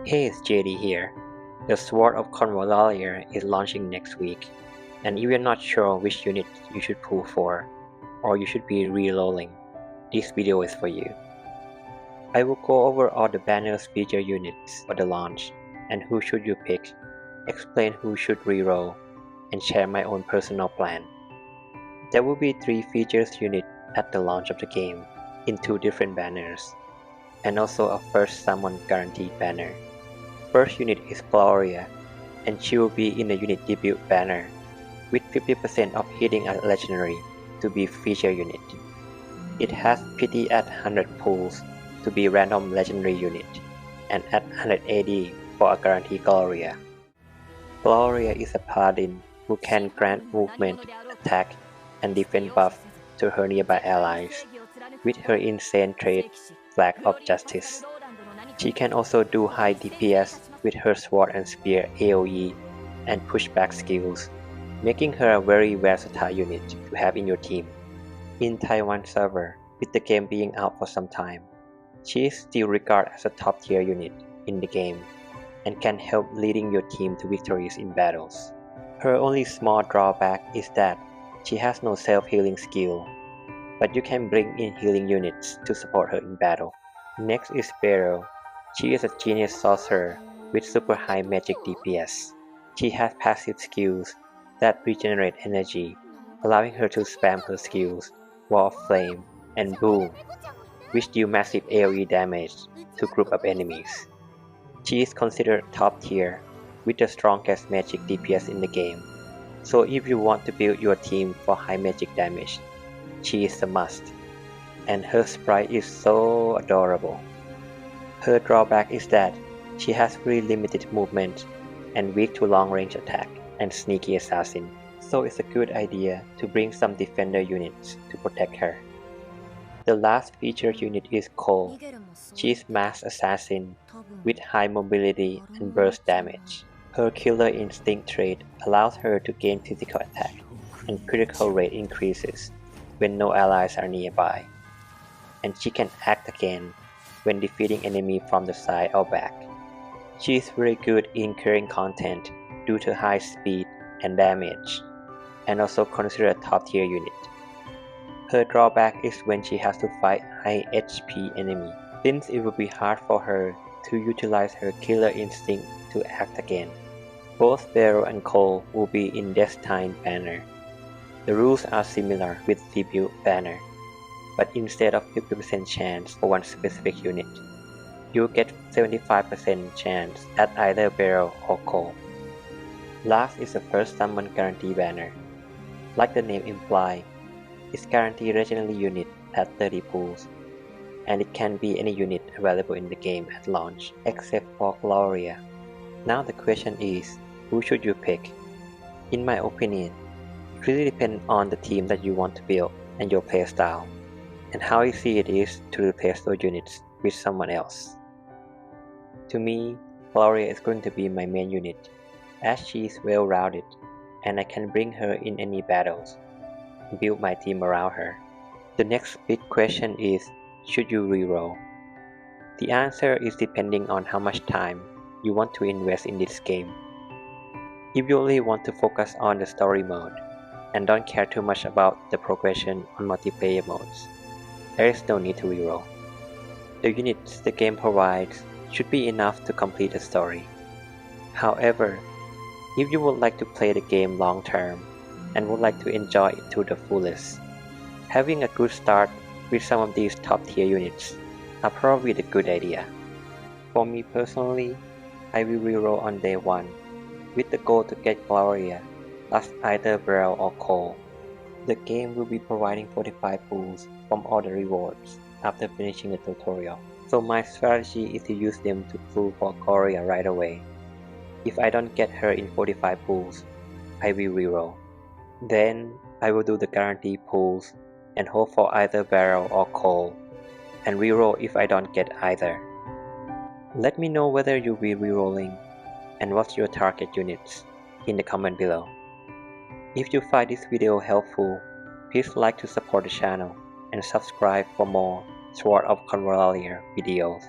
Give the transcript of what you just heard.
Hey, it's JD here. The Sword of Convallaria is launching next week, and if you're not sure which unit you should pull for, or you should be re-rolling, this video is for you. I will go over all the banner's feature units for the launch, and who should you pick, explain who should re-roll, and share my own personal plan. There will be 3 features units at the launch of the game, in 2 different banners, and also a first summon guaranteed banner. First unit is Gloria, and she will be in the unit debut banner, with 50% of hitting a legendary to be feature unit. It has pity at 100 pulls to be random legendary unit, and at 180 for a guaranteed Gloria. Gloria is a paladin who can grant movement, attack, and defense buff to her nearby allies, with her insane trait Flag of Justice. She can also do high DPS with her sword and spear AoE and pushback skills, making her a very versatile unit to have in your team. In Taiwan server, with the game being out for some time, she is still regarded as a top tier unit in the game and can help leading your team to victories in battles. Her only small drawback is that she has no self-healing skill, but you can bring in healing units to support her in battle. Next is Beryl. She is a genius sorcerer with super high magic DPS. She has passive skills that regenerate energy, allowing her to spam her skills, Wall of Flame, and Boom, which deal massive AoE damage to group of enemies. She is considered top tier, with the strongest magic DPS in the game, so if you want to build your team for high magic damage, she is a must, and her sprite is so adorable. Her drawback is that she has very limited movement and weak to long-range attack and sneaky assassin, so it's a good idea to bring some defender units to protect her. The last featured unit is Cole. She is mass assassin with high mobility and burst damage. Her killer instinct trait allows her to gain physical attack and critical rate increases when no allies are nearby, and she can act again when defeating enemy from the side or back. She is very good in carrying content due to high speed and damage, and also considered a top tier unit. Her drawback is when she has to fight high HP enemy, since it will be hard for her to utilize her killer instinct to act again. Both Beryl and Cole will be in Destined banner. The rules are similar with debut banner, but instead of 50% chance for one specific unit, you get 75% chance at either Beryl or Cole. Last is the first summon guarantee banner. Like the name implies, it's guaranteed legendary unit at 30 pulls, and it can be any unit available in the game at launch except for Gloria. Now the question is, who should you pick? In my opinion, it really depends on the team that you want to build and your playstyle, and how easy it is to replace those units with someone else. To me, Gloria is going to be my main unit, as she is well-rounded, and I can bring her in any battles and build my team around her. The next big question is, should you reroll? The answer is depending on how much time you want to invest in this game. If you only want to focus on the story mode, and don't care too much about the progression on multiplayer modes, there is no need to reroll. The units the game provides should be enough to complete the story. However, if you would like to play the game long term and would like to enjoy it to the fullest, having a good start with some of these top tier units are probably the good idea. For me personally, I will reroll on day 1 with the goal to get Gloria plus either Beryl or Cole. The game will be providing 45 pulls from all the rewards after finishing the tutorial, so my strategy is to use them to pull for Gloria right away. If I don't get her in 45 pulls, I will reroll. Then I will do the guarantee pulls and hope for either Beryl or Cole, and reroll if I don't get either. Let me know whether you'll be rerolling and what's your target units in the comment below. If you find this video helpful, please like to support the channel and subscribe for more Sword of Convallaria videos.